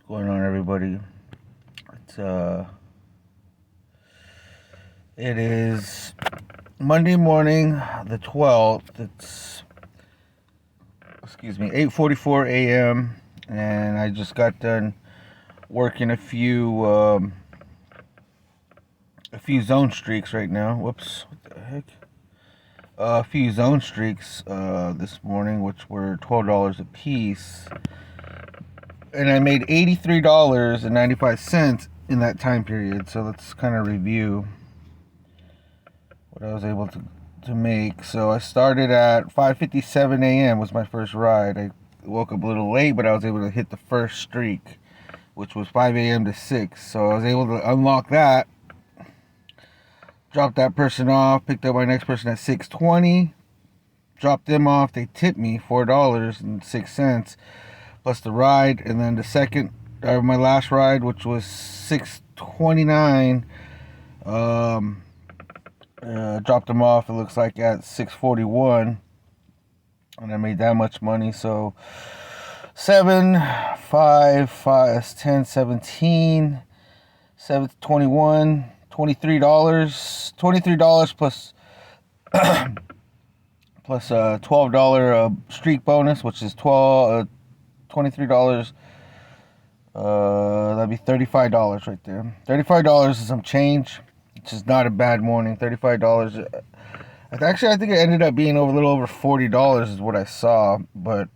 Going on, everybody? It's it is Monday morning, the 12th. It's 8:44 a.m. and I just got done working a few zone streaks right now. Whoops, what the heck? A few zone streaks this morning, which were $12 a piece, and I made $83.95 in that time period. So let's kind of review what I was able to make. So I started at 5:57 a.m. was my first ride. I woke up a little late, but I was able to hit the first streak, which was 5 a.m. to 6. So I was able to unlock that, dropped that person off, picked up my next person at 6:20, dropped them off. They tipped me $4.06 plus the ride, and then the second, my last ride, which was 6:29, dropped them off, it looks like, at 6:41, and I made that much money. So 7, 5, 5, 10, 17, 7, 21, $23 plus plus a $12 streak bonus, which is $23. That'd be $35 right there. $35 is some change, which is not a bad morning. $35. Actually, I think it ended up being a little over $40 is what I saw. But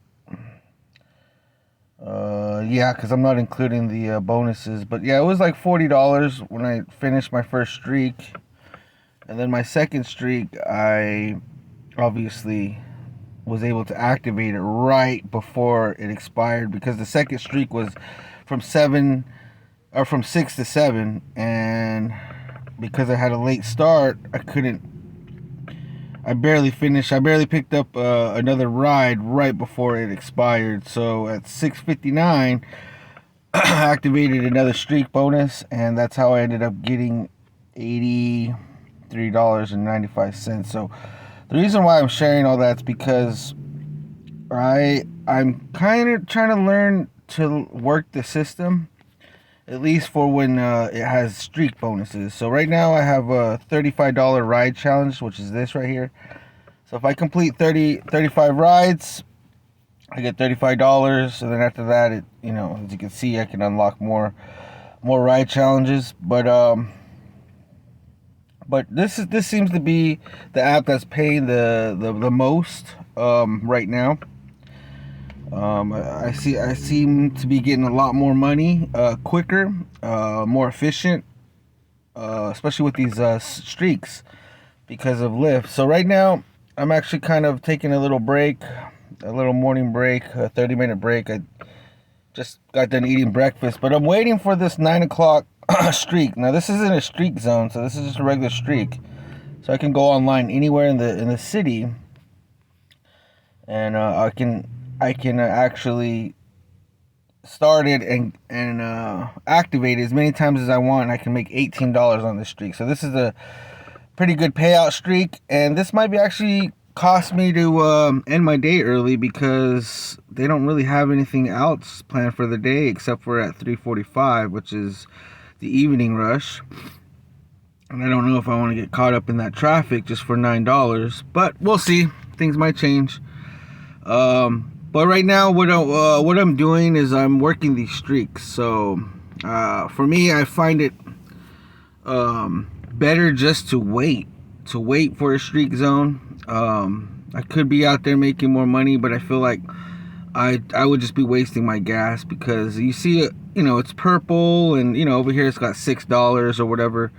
yeah, because I'm not including the bonuses. But yeah, it was like $40 when I finished my first streak. And then my second streak, I obviously was able to activate it right before it expired, because the second streak was from 6 to 7, and because I had a late start, I barely picked up another ride right before it expired. So at 6:59 I activated another streak bonus, and that's how I ended up getting $83.95. So the reason why I'm sharing all that is because I'm kind of trying to learn to work the system, at least for when it has streak bonuses. So right now I have a $35 ride challenge, which is this right here. So if I complete 35 rides, I get $35, and then after that, as you can see, I can unlock more ride challenges. But this seems to be the app that's paying the most right now. I seem to be getting a lot more money quicker, more efficient, especially with these streaks, because of Lyft. So right now I'm actually kind of taking a little break, a little morning break, a 30-minute break. I just got done eating breakfast, but I'm waiting for this 9 o'clock streak. Now this isn't a streak zone, so this is just a regular streak. So I can go online anywhere in the city, and I can actually start it and activate it as many times as I want, and I can make $18 on this streak. So this is a pretty good payout streak, and this might be actually cost me to end my day early, because they don't really have anything else planned for the day except for at 3:45, which is the evening rush. And I don't know if I want to get caught up in that traffic just for $9, but we'll see. Things might change. But right now, what I'm doing is I'm working these streaks. So for me, I find it better just to wait for a streak zone. I could be out there making more money, but I feel like I would just be wasting my gas, because you see it, it's purple, and over here it's got $6 or whatever,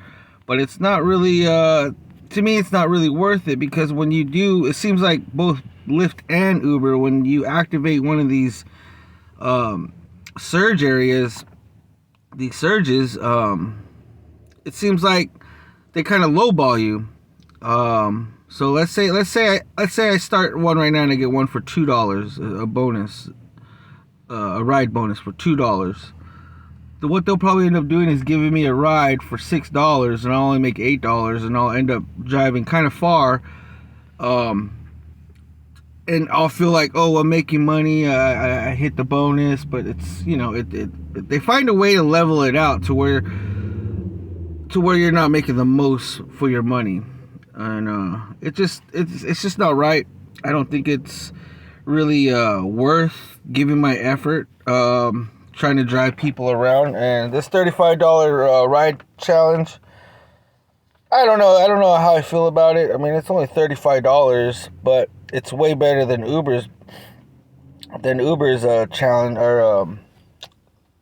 but it's not really to me, it's not really worth it, because when you do, it seems like both Lyft and Uber, when you activate one of these surge areas, these surges, it seems like they kind of lowball you. So let's say I start one right now and I get one for $2, a bonus, a ride bonus for $2. What they'll probably end up doing is giving me a ride for $6, and I'll only make $8, and I'll end up driving kind of far, and and I'll feel like, oh, I'm making money. I hit the bonus, but it's, they find a way to level it out to where you're not making the most for your money, and it's just not right. I don't think it's really worth giving my effort trying to drive people around. And this $35 ride challenge, I don't know how I feel about it. I mean, it's only $35, but it's way better than Uber's challenge or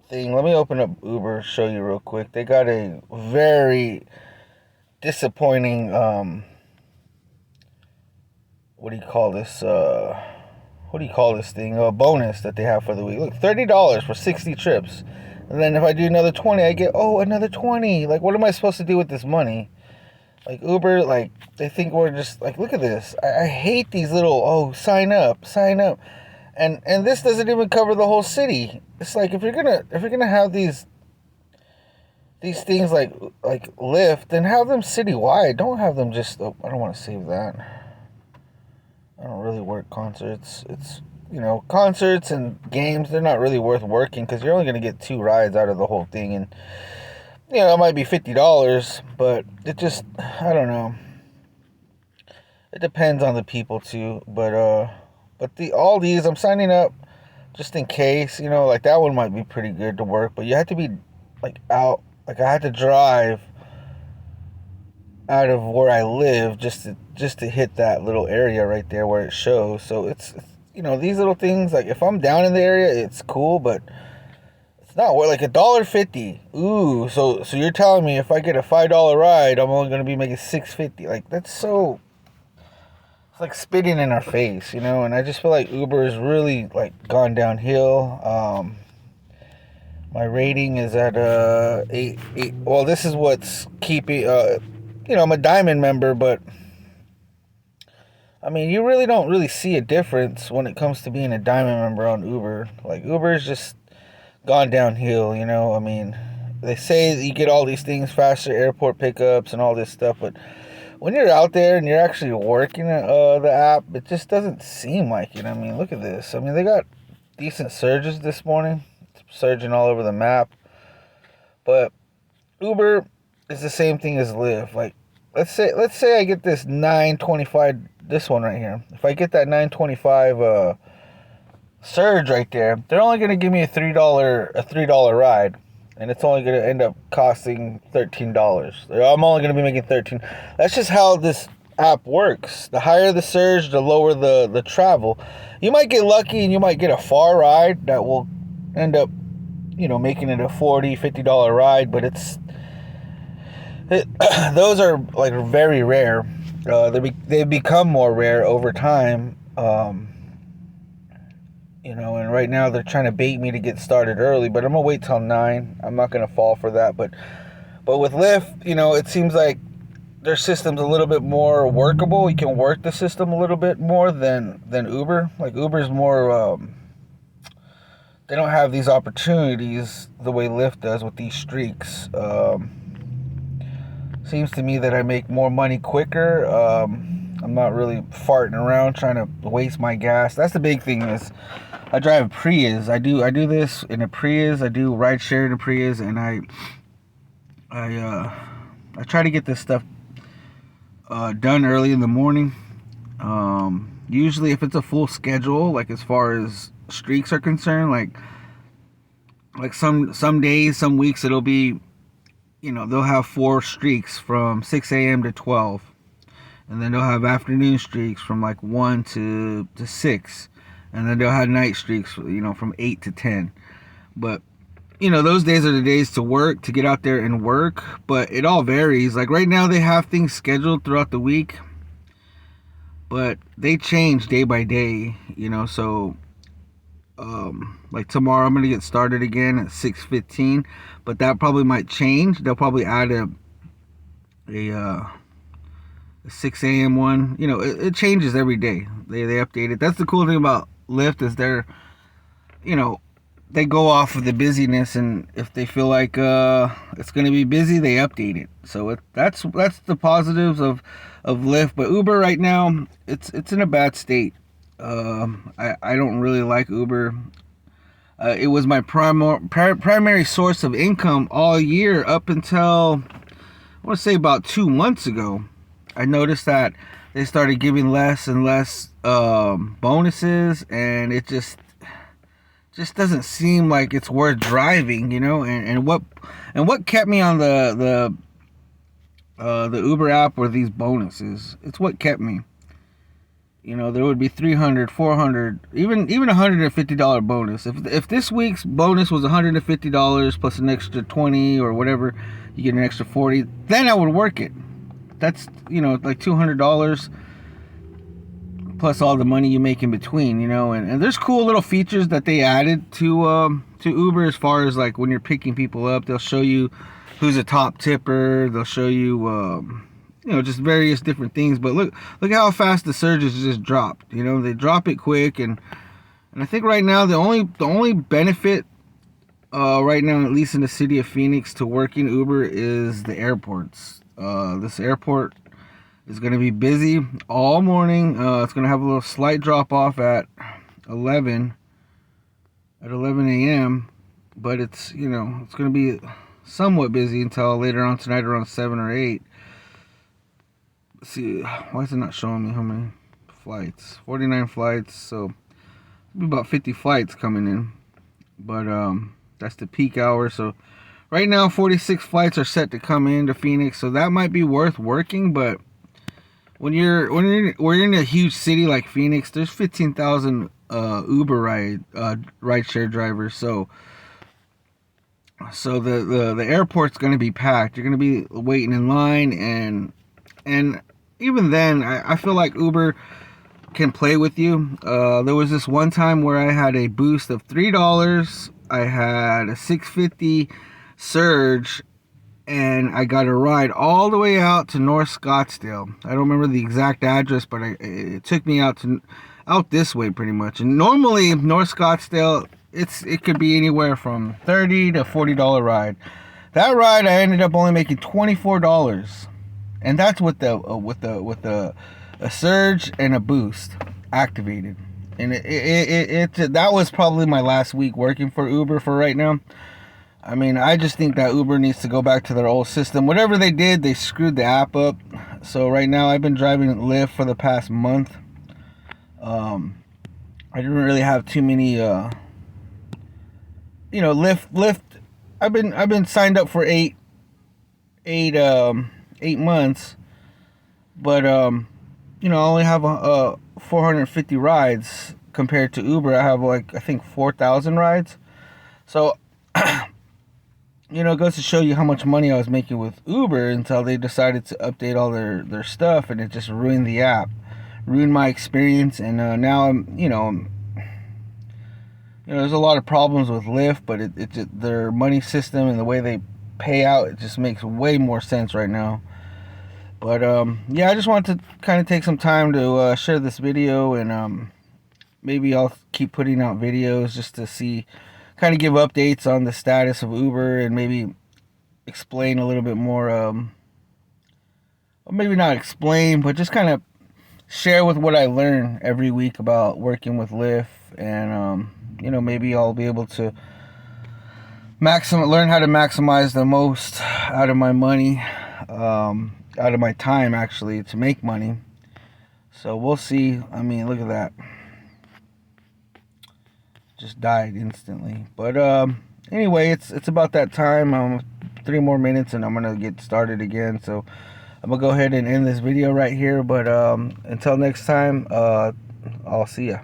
thing. Let me open up Uber, show you real quick. They got a very disappointing what do you call this thing? A bonus that they have for the week. Look, $30 for 60 trips. And then if I do another 20, I get another 20. Like, what am I supposed to do with this money? Like, Uber, like, they think we're just like, look at this. I hate these little sign up. And this doesn't even cover the whole city. It's like, if you're gonna have these things like Lyft, then have them citywide. Don't have them just I don't want to save that. I don't really work concerts. It's, concerts and games, they're not really worth working because you're only going to get 2 rides out of the whole thing. And, it might be $50, but it just, I don't know. It depends on the people too. But all these, I'm signing up just in case, like that one might be pretty good to work, but you have to be like out, like I had to drive out of where I live just to hit that little area right there where it shows. So it's these little things, like if I'm down in the area, it's cool, but it's not like $1.50. Ooh, so you're telling me if I get a $5 ride, I'm only gonna be making $6.50. Like, that's so, it's like spitting in our face, and I just feel like Uber has really like gone downhill. My rating is at 8. Well, this is what's keeping I'm a diamond member, but I mean, you really don't really see a difference when it comes to being a diamond member on Uber. Like, Uber's just gone downhill, I mean, they say that you get all these things, faster airport pickups and all this stuff, but when you're out there and you're actually working the app, it just doesn't seem like it. I mean, look at this. I mean, they got decent surges this morning, surging all over the map, but Uber is the same thing as Lyft. Like, let's say I get this 925, this one right here. If I get that 925 surge right there, they're only going to give me a $3 ride, and it's only going to end up costing $13. I'm only going to be making 13. That's just how this app works. The higher the surge, the lower the travel. You might get lucky and you might get a far ride that will end up, making it a $40, $50 ride, but those are like very rare. They become more rare over time. And right now they're trying to bait me to get started early, but I'm gonna wait till 9. I'm not gonna fall for that. But with Lyft, it seems like their system's a little bit more workable. You can work the system a little bit more than Uber. Like, Uber's more, they don't have these opportunities the way Lyft does with these streaks. Seems to me that I make more money quicker. I'm not really farting around trying to waste my gas. That's the big thing is I drive a Prius. I do this in a Prius. I do ride share in a Prius, and I try to get this stuff done early in the morning. Usually if it's a full schedule, like as far as streaks are concerned, like some days, some weeks it'll be, they'll have 4 streaks from 6 a.m. to 12. And then they'll have afternoon streaks from like 1 to 6. And then they'll have night streaks, from 8 to 10. But, those days are the days to get out there and work. But it all varies. Like, right now they have things scheduled throughout the week. But they change day by day, so... like tomorrow I'm gonna get started again at 6:15, but that probably might change. They'll probably add a 6 a.m. one. It changes every day. They update it. That's the cool thing about Lyft is they go off of the busyness, and if they feel like it's gonna be busy, they update it. So that's the positives of Lyft. But Uber right now, it's in a bad state. I don't really like Uber. It was my primary source of income all year up until, I want to say, about 2 months ago. I noticed that they started giving less and less bonuses, and it just doesn't seem like it's worth driving, you know. And what kept me on the Uber app were these bonuses. It's what kept me. You know, there would be 300, 400, even $150 bonus. If this week's bonus was $150 plus an extra 20 or whatever, you get an extra 40, then I would work it. That's, you know, like $200 plus all the money you make in between, you know. And there's cool little features that they added to Uber, as far as like when you're picking people up, they'll show you who's a top tipper. They'll show you you know, just various different things. But look how fast the surges just dropped. You know, they drop it quick, and I think right now the only benefit right now, at least in the city of Phoenix, to working Uber is the airports. This airport is going to be busy all morning. It's going to have a little slight drop off at 11 a.m. But it's, you know, it's going to be somewhat busy until later on tonight around 7 or 8. Let's see, why is it not showing me how many flights? 49 flights, so about 50 flights coming in. But that's the peak hour. So right now 46 flights are set to come into Phoenix, so that might be worth working. But when you're in a huge city like Phoenix, there's 15,000 Uber rideshare drivers. So the airport's going to be packed. You're going to be waiting in line, and even then, I feel like Uber can play with you. There was this one time where I had a boost of $3. I had a $6.50 surge, and I got a ride all the way out to North Scottsdale. I don't remember the exact address, but it took me out this way pretty much. And normally North Scottsdale, it could be anywhere from $30 to $40 ride. That ride I ended up only making $24. And that's with a surge and a boost activated. And that was probably my last week working for Uber for right now. I mean, I just think that Uber needs to go back to their old system. Whatever they did, they screwed the app up. So right now I've been driving Lyft for the past month. I didn't really have too many Lyft. I've been signed up for eight 8 months, but I only have 450 rides compared to Uber. I have I think 4,000 rides. So it goes to show you how much money I was making with Uber until they decided to update all their stuff, and it just ruined the app, ruined my experience. And now I'm there's a lot of problems with Lyft, but their money system and the way they pay out, it just makes way more sense right now. But I just wanted to kind of take some time to share this video, and maybe I'll keep putting out videos just to see, kind of give updates on the status of Uber, and maybe explain a little bit more, or maybe not explain, but just kind of share with what I learn every week about working with Lyft. And maybe I'll be able to learn how to maximize the most out of my money, out of my time, actually, to make money. So we'll see. I mean, look at that, just died instantly. But anyway, it's about that time. 3 more minutes and I'm gonna get started again. So I'm gonna go ahead and end this video right here. But until next time, I'll see ya.